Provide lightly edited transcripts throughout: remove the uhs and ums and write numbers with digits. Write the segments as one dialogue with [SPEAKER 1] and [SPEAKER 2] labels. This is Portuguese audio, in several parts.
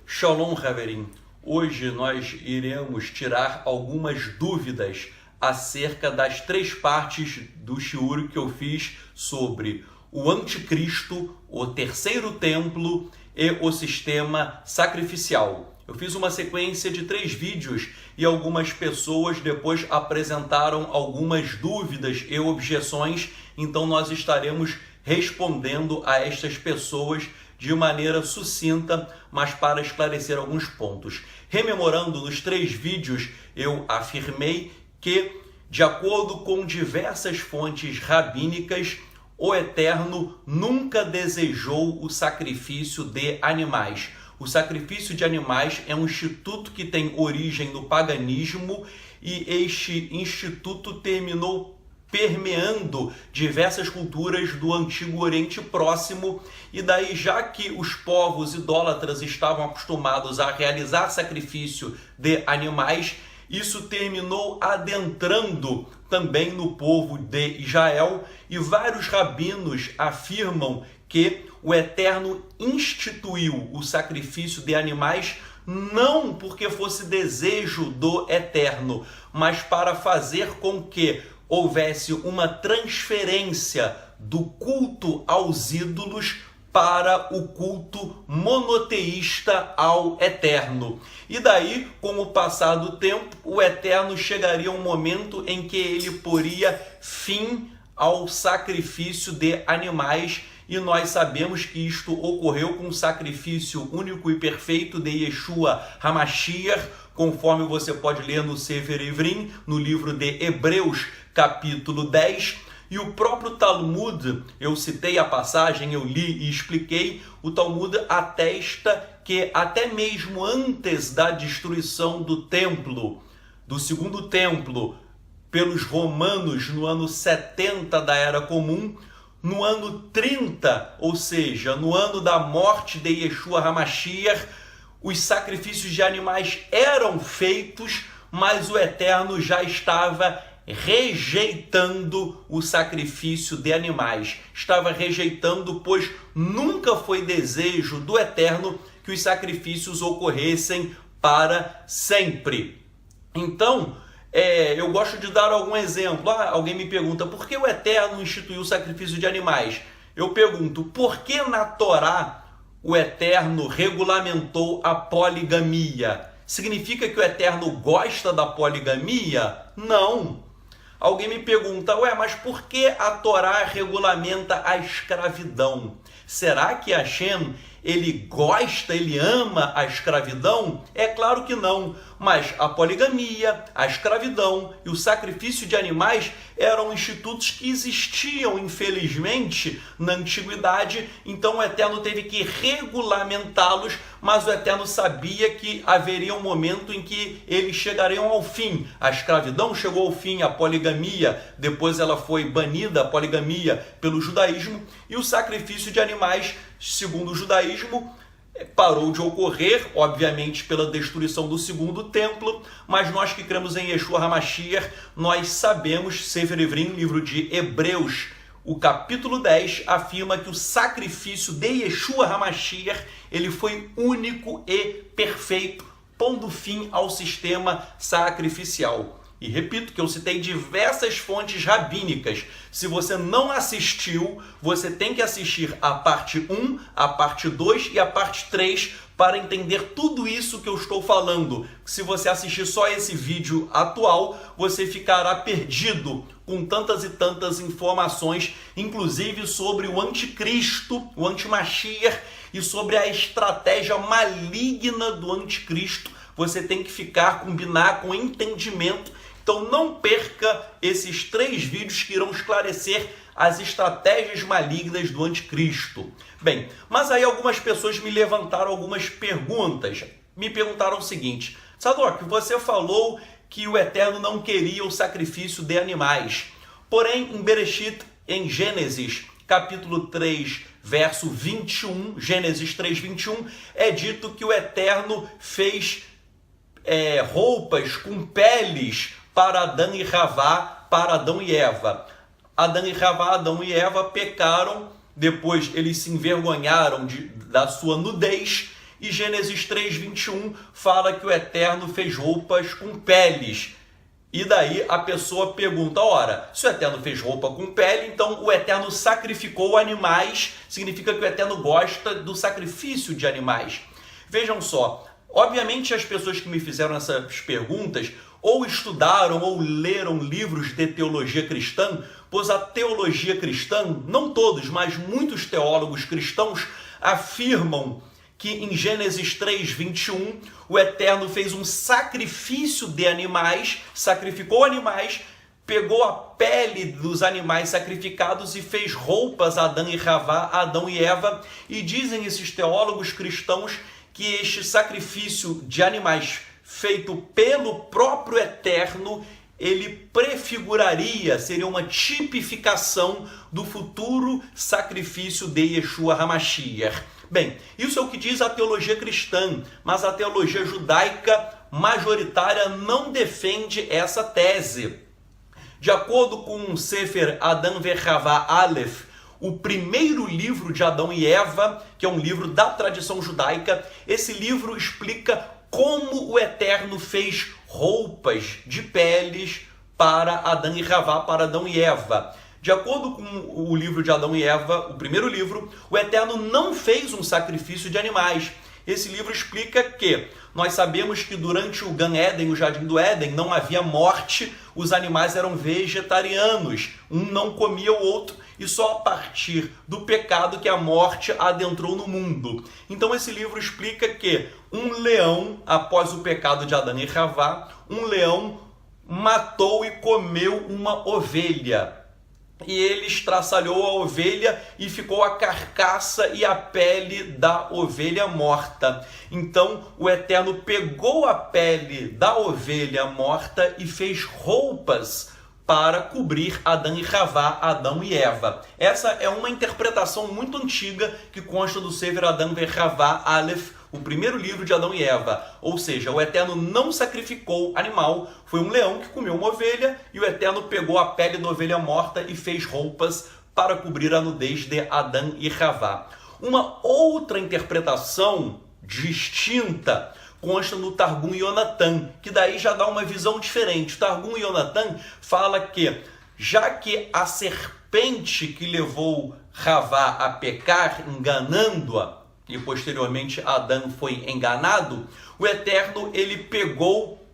[SPEAKER 1] Shalom, Haverim. Hoje nós iremos tirar algumas dúvidas acerca das três partes do shiur que eu fiz sobre o anticristo, o terceiro templo e o sistema sacrificial. Eu fiz uma sequência de 3 vídeos e algumas pessoas depois apresentaram algumas dúvidas e objeções, então nós estaremos respondendo a estas pessoas de maneira sucinta, mas para esclarecer alguns pontos. Rememorando, nos 3 vídeos eu afirmei que, de acordo com diversas fontes rabínicas, o Eterno nunca desejou o sacrifício de animais. O sacrifício de animais é um instituto que tem origem no paganismo e este instituto terminou permeando diversas culturas do Antigo Oriente Próximo, e daí, já que os povos idólatras estavam acostumados a realizar sacrifício de animais, isso terminou adentrando também no povo de Israel, e vários rabinos afirmam que o Eterno instituiu o sacrifício de animais não porque fosse desejo do Eterno, mas para fazer com que houvesse uma transferência do culto aos ídolos para o culto monoteísta ao Eterno. E daí, com o passar do tempo, o Eterno chegaria um momento em que ele poria fim ao sacrifício de animais, e nós sabemos que isto ocorreu com o sacrifício único e perfeito de Yeshua HaMashiach, conforme você pode ler no Sefer Ivrim, no livro de Hebreus, capítulo 10, e o próprio Talmud, eu citei a passagem, eu li e expliquei, o Talmud atesta que até mesmo antes da destruição do templo, do segundo templo, pelos romanos no ano 70 da Era Comum, no ano 30, ou seja, no ano da morte de Yeshua HaMashiach, os sacrifícios de animais eram feitos, mas o Eterno já estava rejeitando o sacrifício de animais. Estava rejeitando, pois nunca foi desejo do Eterno que os sacrifícios ocorressem para sempre. Então, eu gosto de dar algum exemplo. Alguém me pergunta, por que o Eterno instituiu o sacrifício de animais? Eu pergunto, por que na Torá o Eterno regulamentou a poligamia? Significa que o Eterno gosta da poligamia? Não. Alguém me pergunta, mas por que a Torá regulamenta a escravidão? Será que Hashem, ele gosta, ele ama a escravidão? É claro que não, mas a poligamia, a escravidão e o sacrifício de animais eram institutos que existiam, infelizmente, na antiguidade, então o Eterno teve que regulamentá-los, mas o Eterno sabia que haveria um momento em que eles chegariam ao fim. A escravidão chegou ao fim, a poligamia, depois ela foi banida, a poligamia, pelo judaísmo, e o sacrifício de animais, segundo o judaísmo, parou de ocorrer, obviamente pela destruição do segundo templo, mas nós que cremos em Yeshua HaMashiach, nós sabemos, Sefer Ivrim, livro de Hebreus, o capítulo 10, afirma que o sacrifício de Yeshua HaMashiach, ele foi único e perfeito, pondo fim ao sistema sacrificial. E repito que eu citei diversas fontes rabínicas. Se você não assistiu, você tem que assistir a parte 1, a parte 2 e a parte 3 para entender tudo isso que eu estou falando. Se você assistir só esse vídeo atual, você ficará perdido com tantas e tantas informações, inclusive sobre o anticristo, o antimashiach, e sobre a estratégia maligna do anticristo. Você tem que combinar com entendimento. Então não perca esses 3 vídeos que irão esclarecer as estratégias malignas do anticristo. Bem, mas aí algumas pessoas me levantaram algumas perguntas. Me perguntaram o seguinte, Sadoc, você falou que o Eterno não queria o sacrifício de animais. Porém, em Bereshit, em Gênesis, capítulo 3, verso 21, Gênesis 3, 21, é dito que o Eterno fez roupas com peles para Adão e Havá, para Adão e Eva. Adão e Eva pecaram, depois eles se envergonharam da sua nudez, e Gênesis 3:21 fala que o Eterno fez roupas com peles. E daí a pessoa pergunta, ora, se o Eterno fez roupa com pele, então o Eterno sacrificou animais, significa que o Eterno gosta do sacrifício de animais. Vejam só, obviamente as pessoas que me fizeram essas perguntas ou estudaram ou leram livros de teologia cristã, pois a teologia cristã, não todos, mas muitos teólogos cristãos afirmam que em Gênesis 3:21 o Eterno fez um sacrifício de animais, sacrificou animais, pegou a pele dos animais sacrificados e fez roupas a Adão e Eva, e dizem esses teólogos cristãos que este sacrifício de animais feito pelo próprio Eterno, ele prefiguraria, seria uma tipificação do futuro sacrifício de Yeshua HaMashiach. Bem, isso é o que diz a teologia cristã, mas a teologia judaica majoritária não defende essa tese. De acordo com o Sefer Adam ve'Chavá Aleph, o primeiro livro de Adão e Eva, que é um livro da tradição judaica, esse livro explica como o Eterno fez roupas de peles para Adão e Chavá, para Adão e Eva. De acordo com o livro de Adão e Eva, o primeiro livro, o Eterno não fez um sacrifício de animais. Esse livro explica que nós sabemos que durante o Gan Éden, o Jardim do Éden, não havia morte, os animais eram vegetarianos, um não comia o outro, e só a partir do pecado que a morte adentrou no mundo. Então esse livro explica que um leão, após o pecado de Adão e Chavá, um leão matou e comeu uma ovelha. E ele estraçalhou a ovelha e ficou a carcaça e a pele da ovelha morta. Então o Eterno pegou a pele da ovelha morta e fez roupas para cobrir Adão e Chavá, Adão e Eva. Essa é uma interpretação muito antiga que consta do Sefer Adam ve'Chavá Aleph, o primeiro livro de Adão e Eva. Ou seja, o Eterno não sacrificou animal, foi um leão que comeu uma ovelha e o Eterno pegou a pele da ovelha morta e fez roupas para cobrir a nudez de Adão e Chavá. Uma outra interpretação distinta consta no Targum Yonatan, que daí já dá uma visão diferente. O Targum Yonatan fala que, já que a serpente que levou Chavá a pecar, enganando-a, e posteriormente Adão foi enganado, o Eterno ele pegou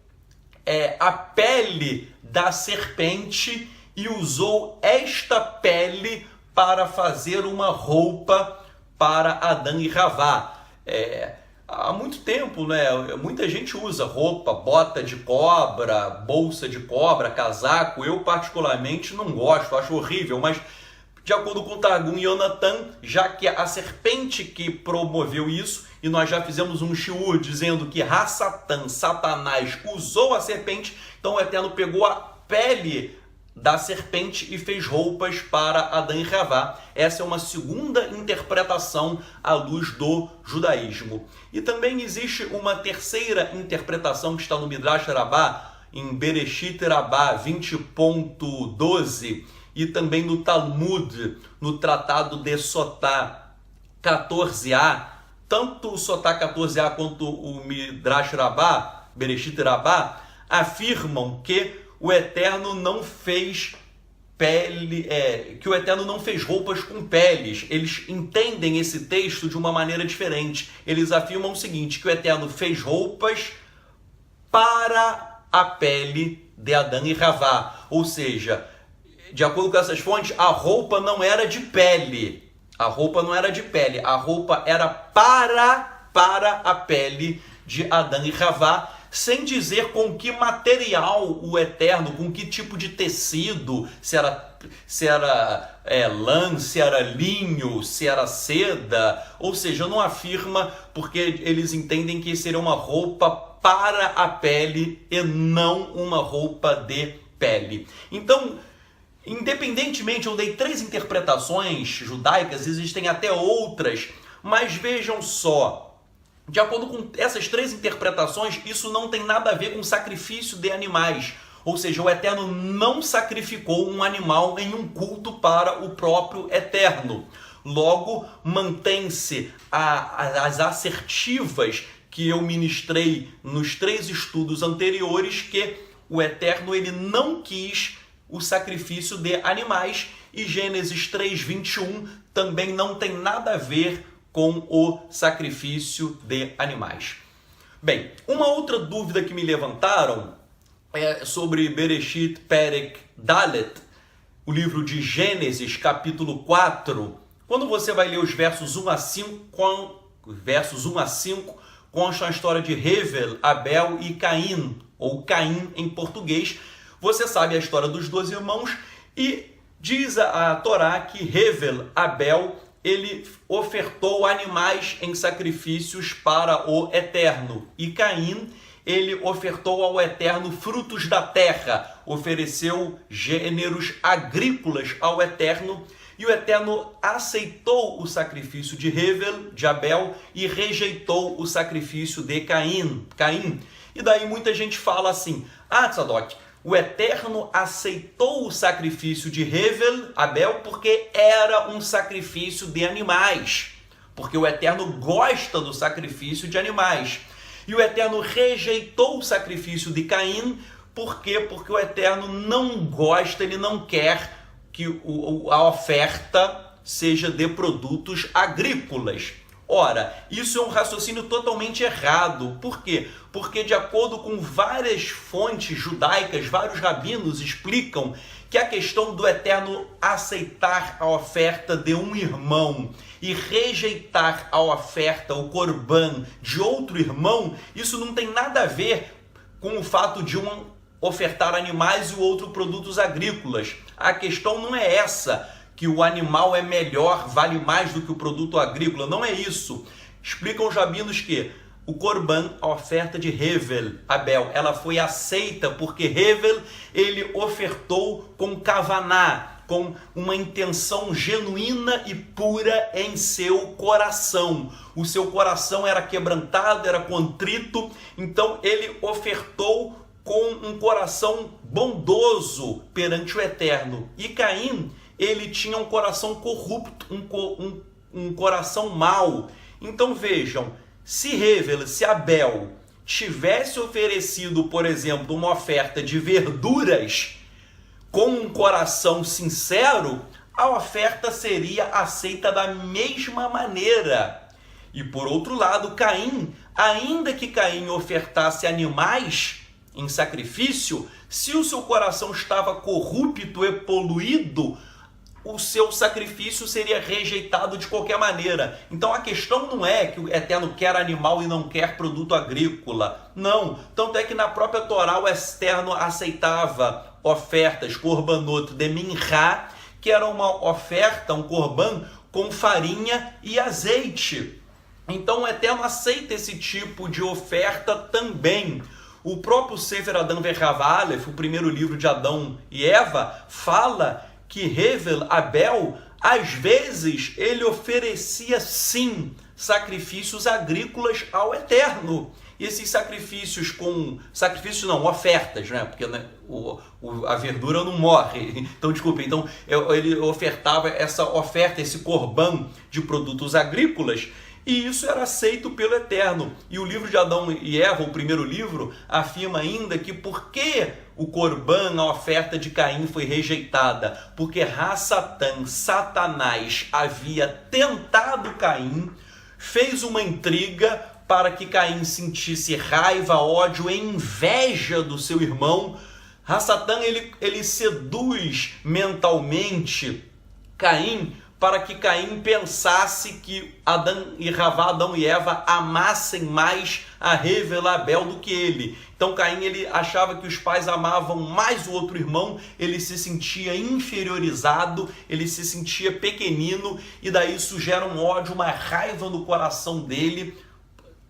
[SPEAKER 1] a pele da serpente e usou esta pele para fazer uma roupa para Adão e Chavá. Há muito tempo, né, muita gente usa roupa, bota de cobra, bolsa de cobra, casaco. Eu particularmente não gosto, acho horrível, mas de acordo com o Targum Yonatan, já que a serpente que promoveu isso, e nós já fizemos um shiur dizendo que Hassatan, Satanás, usou a serpente, então o Eterno pegou a pele da serpente e fez roupas para Adão e Chavá. Essa é uma segunda interpretação à luz do judaísmo. E também existe uma terceira interpretação que está no Midrash Rabbah, em Bereshit Rabbah 20.12, e também no Talmud, no Tratado de Sotá 14a, tanto o Sotá 14a quanto o Midrash Rabbah, Bereshit Rabbah, afirmam que o Eterno não fez pele, que o Eterno não fez roupas com peles. Eles entendem esse texto de uma maneira diferente. Eles afirmam o seguinte, que o Eterno fez roupas para a pele de Adão e Chavá. Ou seja, de acordo com essas fontes, a roupa não era de pele. A roupa não era de pele. A roupa era para a pele de Adão e Chavá, sem dizer com que material o Eterno, com que tipo de tecido, se era lã, se era linho, se era seda. Ou seja, não afirma, porque eles entendem que seria uma roupa para a pele e não uma roupa de pele. Então, independentemente, eu dei 3 interpretações judaicas, existem até outras, mas vejam só, de acordo com essas 3 interpretações, isso não tem nada a ver com sacrifício de animais. Ou seja, o Eterno não sacrificou um animal em um culto para o próprio Eterno. Logo, mantém-se as assertivas que eu ministrei nos 3 estudos anteriores, que o Eterno ele não quis o sacrifício de animais, e Gênesis 3:21 também não tem nada a ver com o sacrifício de animais. Bem, uma outra dúvida que me levantaram é sobre Bereshit Perek Dalet, o livro de Gênesis, capítulo 4. Quando você vai ler os versos 1 a 5, consta a história de Hevel, Abel e Caim, ou Caim em português. Você sabe a história dos 2 irmãos, e diz a Torá que Hevel, Abel, ele ofertou animais em sacrifícios para o Eterno, e Caim, ele ofertou ao Eterno frutos da terra, ofereceu gêneros agrícolas ao Eterno, e o Eterno aceitou o sacrifício de Hevel, de Abel, e rejeitou o sacrifício de Caim. E daí muita gente fala assim: Tzadok, o Eterno aceitou o sacrifício de Hevel, Abel, porque era um sacrifício de animais. Porque o Eterno gosta do sacrifício de animais. E o Eterno rejeitou o sacrifício de Caim, por quê? Porque o Eterno não gosta, ele não quer que a oferta seja de produtos agrícolas. Ora, isso é um raciocínio totalmente errado. Por quê? Porque, de acordo com várias fontes judaicas, vários rabinos explicam que a questão do Eterno aceitar a oferta de um irmão e rejeitar a oferta, o corban, de outro irmão, isso não tem nada a ver com o fato de um ofertar animais e o outro produtos agrícolas. A questão não é essa, que o animal é melhor, vale mais do que o produto agrícola. Não é isso. Explicam os rabinos que o corban, a oferta de Hevel, Abel, ela foi aceita porque Hevel, ele ofertou com kavaná, com uma intenção genuína e pura em seu coração. O seu coração era quebrantado, era contrito, então ele ofertou com um coração bondoso perante o Eterno. E Caim, ele tinha um coração corrupto, um coração mau. Então vejam, se Hevel, se Abel tivesse oferecido, por exemplo, uma oferta de verduras com um coração sincero, a oferta seria aceita da mesma maneira. E por outro lado, Caim, ainda que Caim ofertasse animais em sacrifício, se o seu coração estava corrupto e poluído, o seu sacrifício seria rejeitado de qualquer maneira. Então a questão não é que o Eterno quer animal e não quer produto agrícola. Não. Tanto é que na própria Torá o Eterno aceitava ofertas, korbanot de minhá, que era uma oferta, um korban com farinha e azeite. Então o Eterno aceita esse tipo de oferta também. O próprio Sefer Adam Ve'Chava Aleph, o primeiro livro de Adão e Eva, fala que Hevel, Abel, às vezes ele oferecia sim sacrifícios agrícolas ao Eterno. E esses sacrifícios ofertas, né? Porque né, a verdura não morre. Então, desculpe, então ele ofertava essa oferta, esse corban de produtos agrícolas, e isso era aceito pelo Eterno. E o livro de Adão e Eva, o primeiro livro, afirma ainda que por que o corban, a oferta de Caim, foi rejeitada? Porque Hassatan, Satanás, havia tentado Caim, fez uma intriga para que Caim sentisse raiva, ódio e inveja do seu irmão. Hassatan, ele seduz mentalmente Caim para que Caim pensasse que Adão e Eva amassem mais a Hevel, Abel do que ele. Então Caim, ele achava que os pais amavam mais o outro irmão, ele se sentia inferiorizado, ele se sentia pequenino, e daí isso gera um ódio, uma raiva no coração dele.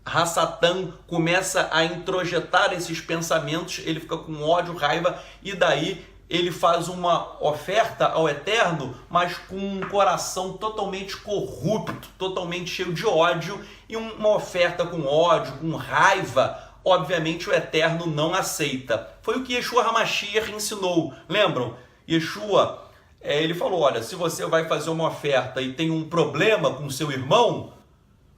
[SPEAKER 1] Hassatan começa a introjetar esses pensamentos, ele fica com ódio, raiva, e daí ele faz uma oferta ao Eterno, mas com um coração totalmente corrupto, totalmente cheio de ódio, e uma oferta com ódio, com raiva, obviamente o Eterno não aceita. Foi o que Yeshua HaMashiach ensinou. Lembram? Yeshua ele falou, olha, se você vai fazer uma oferta e tem um problema com seu irmão,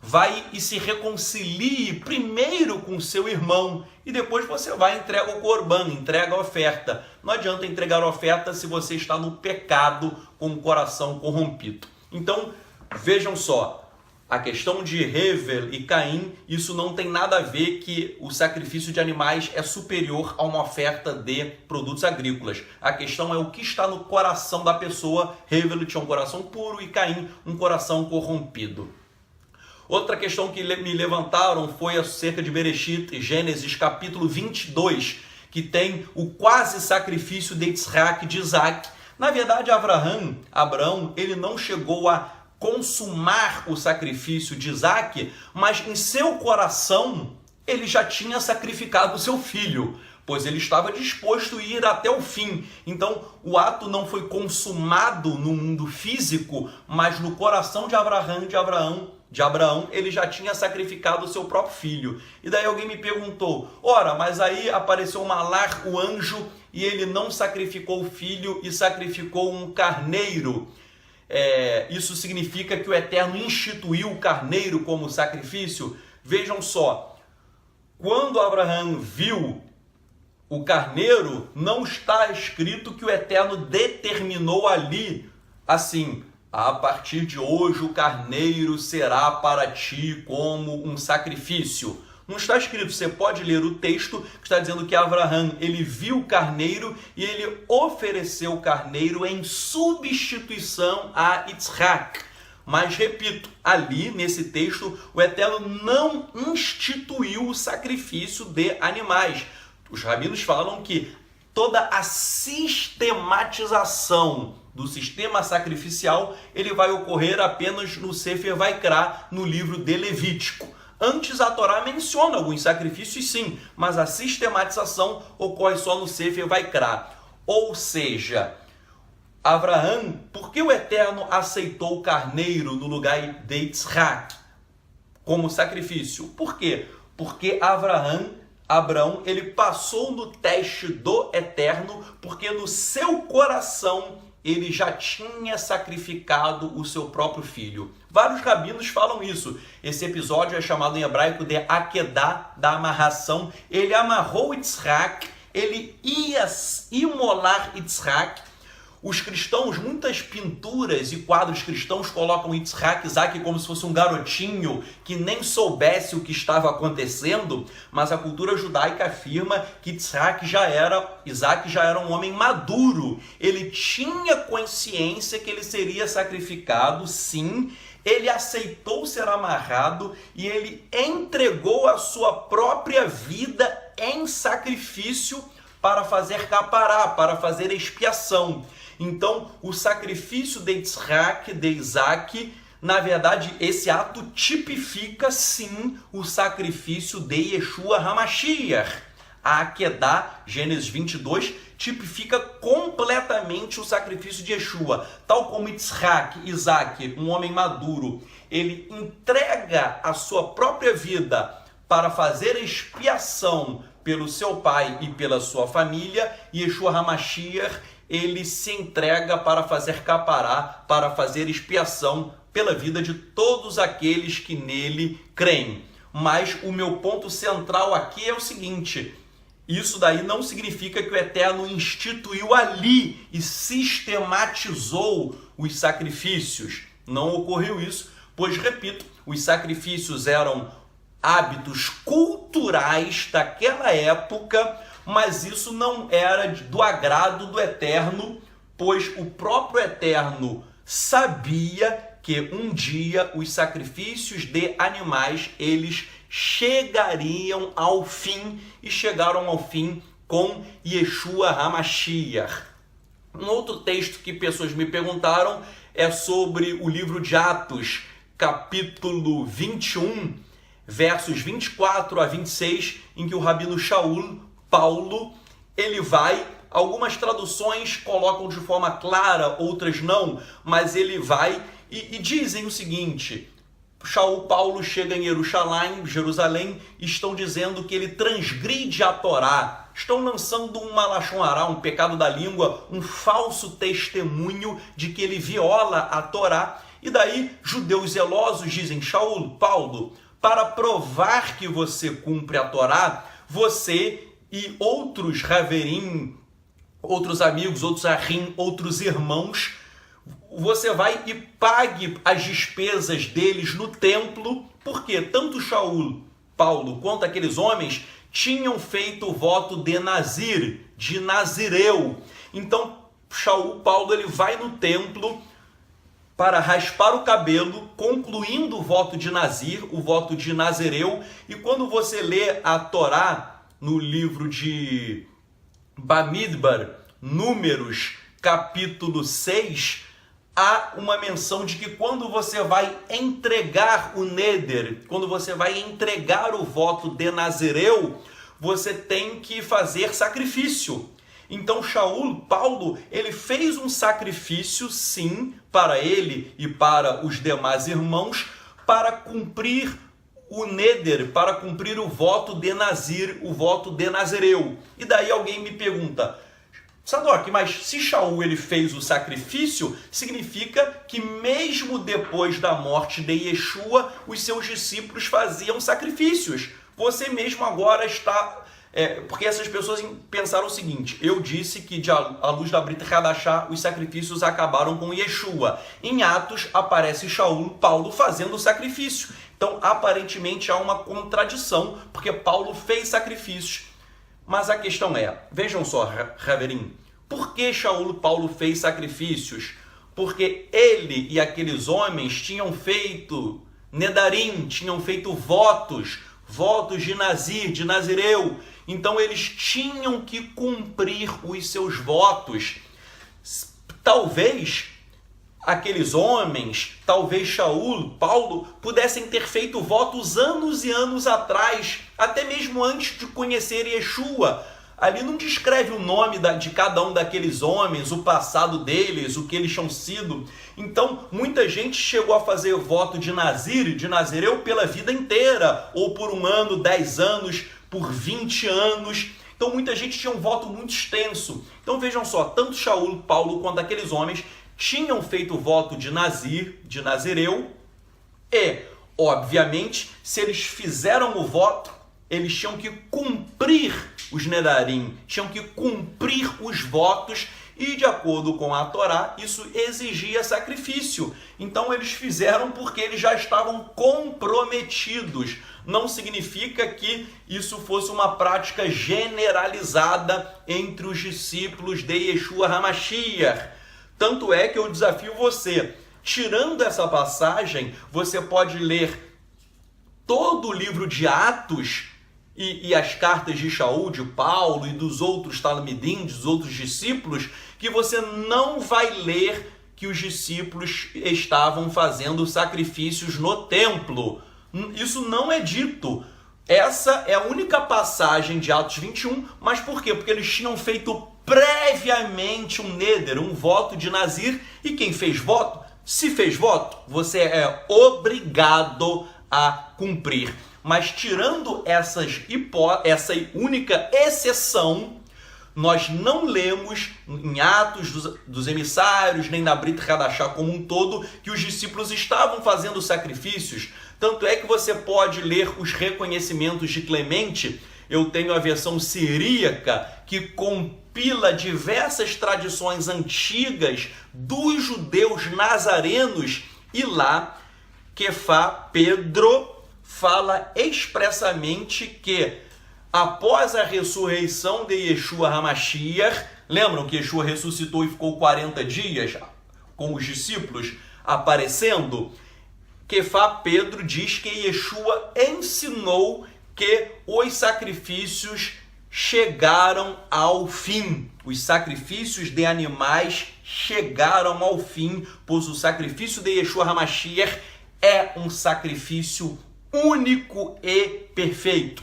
[SPEAKER 1] vai e se reconcilie primeiro com seu irmão e depois você vai e entrega o corban, entrega a oferta. Não adianta entregar a oferta se você está no pecado com o coração corrompido. Então, vejam só, a questão de Hevel e Caim, isso não tem nada a ver que o sacrifício de animais é superior a uma oferta de produtos agrícolas. A questão é o que está no coração da pessoa. Hevel tinha um coração puro e Caim um coração corrompido. Outra questão que me levantaram foi acerca de Bereshit, Gênesis capítulo 22, que tem o quase sacrifício de Yitzhak, de Isaac. Na verdade, Abraão, ele não chegou a consumar o sacrifício de Isaac, mas em seu coração ele já tinha sacrificado o seu filho, pois ele estava disposto a ir até o fim. Então o ato não foi consumado no mundo físico, mas no coração de Abraão, ele já tinha sacrificado o seu próprio filho. E daí alguém me perguntou, ora, mas aí apareceu Malar, o anjo, e ele não sacrificou o filho e sacrificou um carneiro. Isso significa que o Eterno instituiu o carneiro como sacrifício? Vejam só, quando Abraão viu o carneiro, não está escrito que o Eterno determinou ali, assim, a partir de hoje o carneiro será para ti como um sacrifício. Não está escrito, você pode ler o texto que está dizendo que Abraão, ele viu o carneiro e ele ofereceu o carneiro em substituição a Yitzhak. Mas, repito, ali nesse texto, o Eterno não instituiu o sacrifício de animais. Os rabinos falam que toda a sistematização do sistema sacrificial, ele vai ocorrer apenas no Sefer Vaikra, no livro de Levítico. Antes a Torá menciona alguns sacrifícios sim, mas a sistematização ocorre só no Sefer Vaikra. Ou seja, Abraão, por que o Eterno aceitou o carneiro no lugar de Yitzhak como sacrifício? Por quê? Porque Abraão, ele passou no teste do Eterno, porque no seu coração ele já tinha sacrificado o seu próprio filho. Vários rabinos falam isso. Esse episódio é chamado em hebraico de Akedah, da amarração. Ele amarrou Yitzhak, ele ia imolar Yitzhak. Os cristãos, muitas pinturas e quadros cristãos colocam Isaac como se fosse um garotinho que nem soubesse o que estava acontecendo, mas a cultura judaica afirma que Isaac já era um homem maduro. Ele tinha consciência que ele seria sacrificado, sim, ele aceitou ser amarrado e ele entregou a sua própria vida em sacrifício para fazer capará, para fazer expiação. Então, o sacrifício de Isaac, na verdade, esse ato tipifica, sim, o sacrifício de Yeshua HaMashiach. A Akedah, Gênesis 22, tipifica completamente o sacrifício de Yeshua. Tal como Isaac, um homem maduro, ele entrega a sua própria vida para fazer expiação pelo seu pai e pela sua família, e Yeshua HaMashiach, ele se entrega para fazer capará, para fazer expiação pela vida de todos aqueles que nele creem. Mas o meu ponto central aqui é o seguinte: isso daí não significa que o Eterno instituiu ali e sistematizou os sacrifícios. Não ocorreu isso, pois, repito, os sacrifícios eram hábitos culturais daquela época, mas isso não era do agrado do Eterno, pois o próprio Eterno sabia que um dia os sacrifícios de animais, eles chegariam ao fim, e chegaram ao fim com Yeshua HaMashiach. Um outro texto que pessoas me perguntaram é sobre o livro de Atos, capítulo 21, versos 24 a 26, em que o rabino Paulo, ele vai, algumas traduções colocam de forma clara, outras não, mas ele vai e dizem o seguinte: Paulo chega em Jerusalém, e estão dizendo que ele transgride a Torá. Estão lançando uma lashon hará, um pecado da língua, um falso testemunho de que ele viola a Torá. E daí, judeus zelosos dizem: Paulo, para provar que você cumpre a Torá, você e outros Haverim, outros amigos, outros Ahim, outros irmãos, você vai e pague as despesas deles no templo, porque tanto Paulo, quanto aqueles homens tinham feito o voto de Nazir, de Nazireu. Então, Paulo, ele vai no templo para raspar o cabelo, concluindo o voto de Nazir, o voto de Nazireu. E quando você lê a Torá no livro de Bamidbar, Números, capítulo 6, há uma menção de que quando você vai entregar o Neder, quando você vai entregar o voto de Nazireu, você tem que fazer sacrifício. Então Paulo, ele fez um sacrifício, sim, para ele e para os demais irmãos, para cumprir o Neder, para cumprir o voto de Nazir, o voto de Nazireu. E daí alguém me pergunta: Sadoc, mas se ele fez o sacrifício, significa que mesmo depois da morte de Yeshua, os seus discípulos faziam sacrifícios. Você mesmo agora está... porque essas pessoas pensaram o seguinte: eu disse que à luz da Brit Hadashah os sacrifícios acabaram com Yeshua. Em Atos aparece Paulo fazendo o sacrifício. Então aparentemente há uma contradição, porque Paulo fez sacrifícios. Mas a questão é, vejam só, Haverim, por que Paulo fez sacrifícios? Porque ele e aqueles homens tinham feito Nedarim, tinham feito votos de Nazir, de Nazireu. Então eles tinham que cumprir os seus votos. Talvez aqueles homens, talvez Paulo, pudessem ter feito votos anos e anos atrás, até mesmo antes de conhecer Yeshua. Ali não descreve o nome de cada um daqueles homens, o passado deles, o que eles tinham sido. Então, muita gente chegou a fazer voto de Nazir, de Nazireu, pela vida inteira, ou por 1 ano, 10 anos, por 20 anos. Então, muita gente tinha um voto muito extenso. Então, vejam só, tanto Paulo, quanto aqueles homens tinham feito o voto de Nazir, de Nazireu, e, obviamente, se eles fizeram o voto, eles tinham que cumprir os Nedarim, tinham que cumprir os votos, e de acordo com a Torá, isso exigia sacrifício. Então eles fizeram porque eles já estavam comprometidos. Não significa que isso fosse uma prática generalizada entre os discípulos de Yeshua HaMashiach. Tanto é que eu desafio você, tirando essa passagem, você pode ler todo o livro de Atos e as cartas de de Paulo e dos outros talmidim, dos outros discípulos, que você não vai ler que os discípulos estavam fazendo sacrifícios no templo. Isso não é dito. Essa é a única passagem de Atos 21, mas por quê? Porque eles tinham feito previamente um Neder, um voto de Nazir, e quem fez voto, se fez voto, você é obrigado a cumprir. Mas tirando essa única exceção, nós não lemos em Atos dos emissários, nem na Brit Hadashah como um todo, que os discípulos estavam fazendo sacrifícios. Tanto é que você pode ler os reconhecimentos de Clemente. Eu tenho a versão siríaca, que compila diversas tradições antigas dos judeus nazarenos, e lá Pedro fala expressamente que após a ressurreição de Yeshua HaMashiach, lembram que Yeshua ressuscitou e ficou 40 dias com os discípulos aparecendo? Pedro diz que Yeshua ensinou que os sacrifícios chegaram ao fim. Os sacrifícios de animais chegaram ao fim, pois o sacrifício de Yeshua HaMashiach é um sacrifício único e perfeito.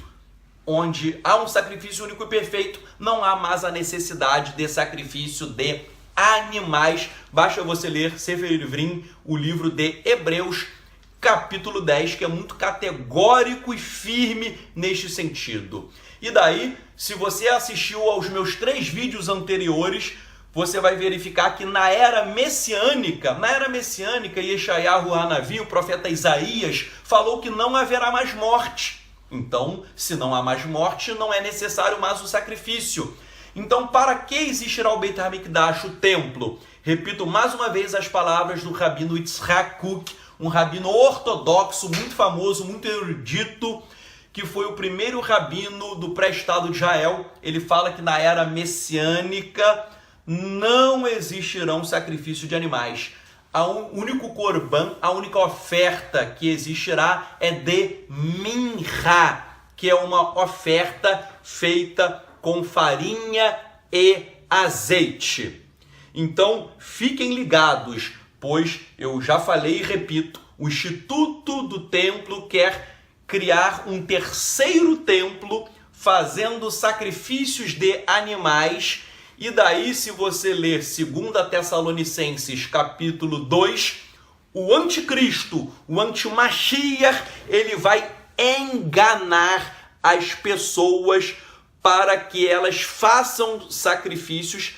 [SPEAKER 1] Onde há um sacrifício único e perfeito, não há mais a necessidade de sacrifício de animais. Basta você ler Sefer Ivrim, o livro de Hebreus, capítulo 10, que é muito categórico e firme neste sentido. E daí, se você assistiu aos meus 3 vídeos anteriores, você vai verificar que na era messiânica, Yeshayahu Hanavi, o profeta Isaías, falou que não haverá mais morte. Então, se não há mais morte, não é necessário mais o sacrifício. Então, para que existirá o Beit HaMikdash, o templo? Repito mais uma vez as palavras do rabino Yitzhak Kook, um rabino ortodoxo, muito famoso, muito erudito, que foi o primeiro rabino do pré-estado de Israel. Ele fala que na era messiânica não existirão sacrifício de animais. O único korban, a única oferta que existirá é de minha, que é uma oferta feita com farinha e azeite. Então, fiquem ligados, pois eu já falei e repito, o Instituto do Templo quer criar um terceiro templo fazendo sacrifícios de animais. E daí, se você ler 2 Tessalonicenses capítulo 2, o anticristo, o antimashiach, ele vai enganar as pessoas para que elas façam sacrifícios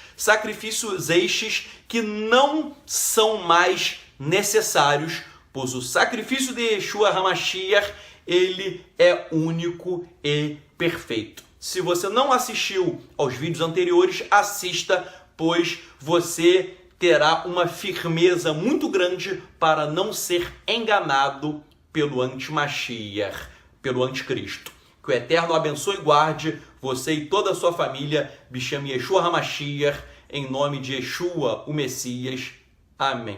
[SPEAKER 1] estes que não são mais necessários, pois o sacrifício de Yeshua HaMashiach, ele é único e perfeito. Se você não assistiu aos vídeos anteriores, assista, pois você terá uma firmeza muito grande para não ser enganado pelo anti-Mashiach, pelo anticristo. Que o Eterno abençoe e guarde você e toda a sua família. Bishem Yeshua HaMashiach, em nome de Yeshua, o Messias. Amém.